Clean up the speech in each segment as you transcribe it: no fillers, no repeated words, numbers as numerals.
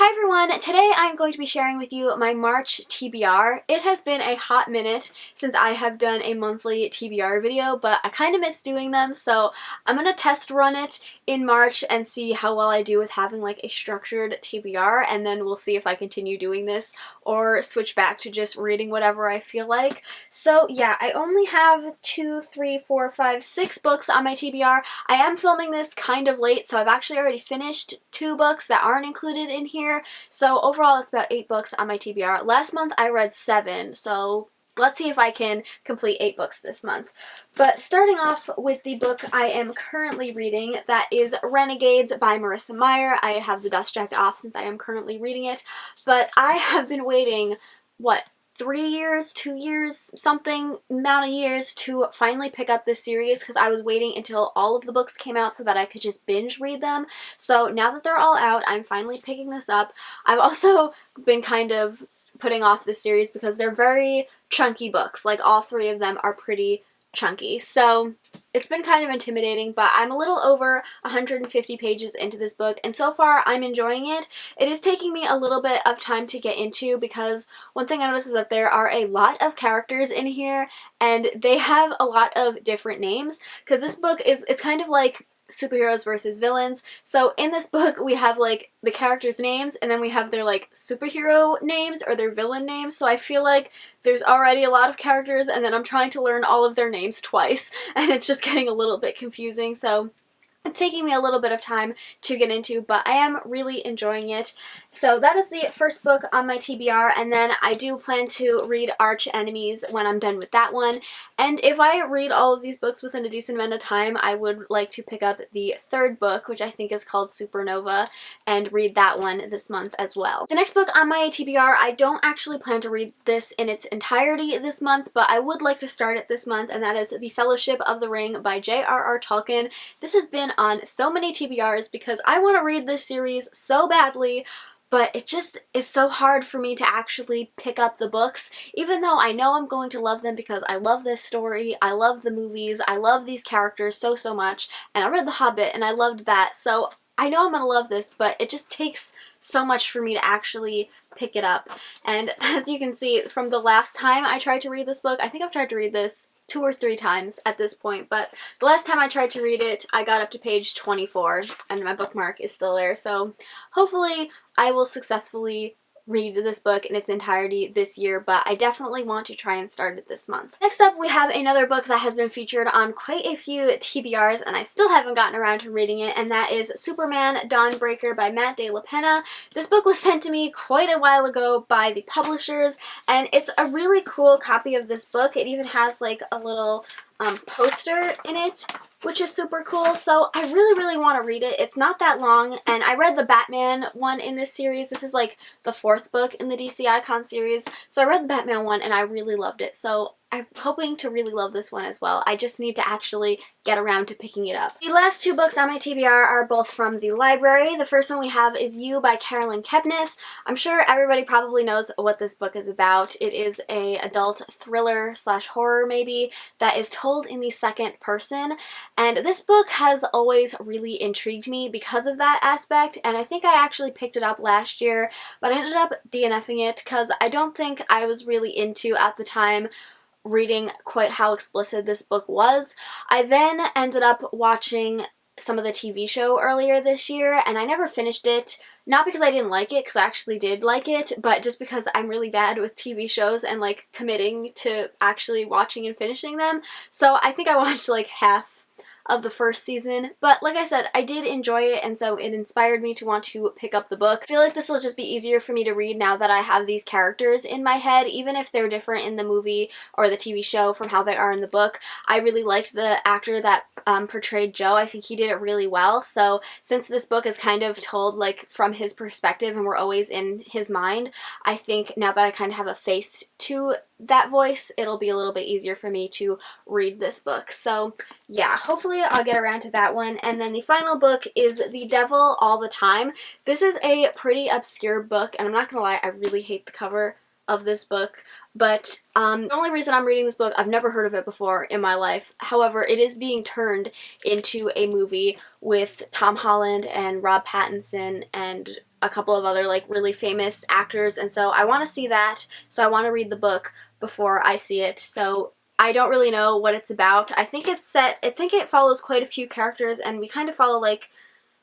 Hi everyone! Today I'm going to be sharing with you my March TBR. It has been a hot minute since I have done a monthly TBR video, but I kind of miss doing them, so I'm going to test run it in March and see how well I do with having like a structured TBR, and then we'll see if I continue doing this or switch back to just reading whatever I feel like. So yeah, I only have 6 books on my TBR. I am filming this kind of late, so I've actually already finished 2 books that aren't included in here. So overall, it's about 8 books on my TBR. Last month I read 7, so let's see if I can complete 8 books this month. But starting off with the book I am currently reading, that is Renegades by Marissa Meyer. I have the dust jacket off since I am currently reading it, but I have been waiting, 3 years, 2 years, something amount of years to finally pick up this series because I was waiting until all of the books came out so that I could just binge read them. So now that they're all out, I'm finally picking this up. I've also been kind of putting off this series because they're very chunky books. Like, all 3 of them are pretty chunky. So it's been kind of intimidating, but I'm a little over 150 pages into this book, and so far I'm enjoying it. It is taking me a little bit of time to get into because one thing I noticed is that there are a lot of characters in here, and they have a lot of different names, because this book it's kind of like superheroes versus villains. So in this book we have like the characters' names, and then we have their like superhero names or their villain names, so I feel like there's already a lot of characters and then I'm trying to learn all of their names twice, and it's just getting a little bit confusing, so it's taking me a little bit of time to get into, but I am really enjoying it. So that is the first book on my TBR, and then I do plan to read Arch Enemies when I'm done with that one. And if I read all of these books within a decent amount of time, I would like to pick up the 3rd book, which I think is called Supernova, and read that one this month as well. The next book on my TBR, I don't actually plan to read this in its entirety this month, but I would like to start it this month, and that is The Fellowship of the Ring by J.R.R. Tolkien. This has been on so many TBRs because I want to read this series so badly, but it just is so hard for me to actually pick up the books, even though I know I'm going to love them because I love this story, I love the movies, I love these characters so much, and I read The Hobbit and I loved that, so I know I'm going to love this, but it just takes so much for me to actually pick it up. And as you can see from the last time I tried to read this book, I think I've tried to read this 2 or 3 times at this point, but the last time I tried to read it, I got up to page 24, and my bookmark is still there, so hopefully I will successfully read this book in its entirety this year, but I definitely want to try and start it this month. Next up, we have another book that has been featured on quite a few TBRs, and I still haven't gotten around to reading it, and that is Superman Dawnbreaker by Matt De La Penna. This book was sent to me quite a while ago by the publishers, and it's a really cool copy of this book. It even has like a little poster in it, which is super cool, so I really want to read it. It's not that long, and I read the Batman one in this series. This is like the 4th book in the DC Icon series, so I read the Batman one and I really loved it, so I'm hoping to really love this one as well. I just need to actually get around to picking it up. The last 2 books on my TBR are both from the library. The first one we have is You by Carolyn Kepnes. I'm sure everybody probably knows what this book is about. It is a adult thriller / horror maybe that is told in the 2nd person, and this book has always really intrigued me because of that aspect, and I think I actually picked it up last year, but I ended up DNFing it because I don't think I was really into, at the time, reading quite how explicit this book was. I then ended up watching some of the TV show earlier this year, and I never finished it, not because I didn't like it, because I actually did like it, but just because I'm really bad with TV shows and like committing to actually watching and finishing them. So I think I watched like half of the 1st season, but like I said, I did enjoy it, and so it inspired me to want to pick up the book. I feel like this will just be easier for me to read now that I have these characters in my head, even if they're different in the movie or the TV show from how they are in the book. I really liked the actor that portrayed Joe. I think he did it really well, so since this book is kind of told like from his perspective and we're always in his mind, I think now that I kind of have a face to that voice, it'll be a little bit easier for me to read this book. So yeah, hopefully I'll get around to that one. And then the final book is The Devil All the Time. This is a pretty obscure book, and I'm not gonna lie, I really hate the cover of this book, but the only reason I'm reading this book, I've never heard of it before in my life. However, it is being turned into a movie with Tom Holland and Rob Pattinson and a couple of other like really famous actors, and so I want to see that. So I want to read the book before I see it. So I don't really know what it's about. I think it follows quite a few characters, and we kind of follow like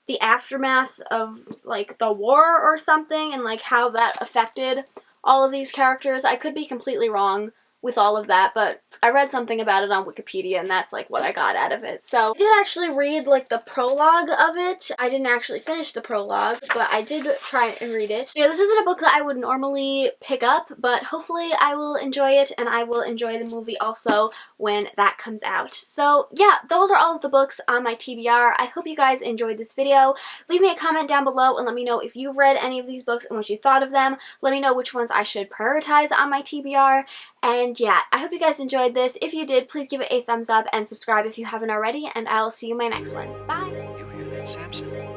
the aftermath of like the war or something, and like how that affected all of these characters. I could be completely wrong with all of that, but I read something about it on Wikipedia, and that's like what I got out of it. So I did actually read like the prologue of it. I didn't actually finish the prologue, but I did try and read it. So yeah, this isn't a book that I would normally pick up, but hopefully I will enjoy it, and I will enjoy the movie also when that comes out. So yeah, those are all of the books on my TBR. I hope you guys enjoyed this video. Leave me a comment down below and let me know if you've read any of these books and what you thought of them. Let me know which ones I should prioritize on my TBR. And yeah, I hope you guys enjoyed this. If you did, please give it a thumbs up and subscribe if you haven't already, and I'll see you in my next one. Bye! You hear that, Samson?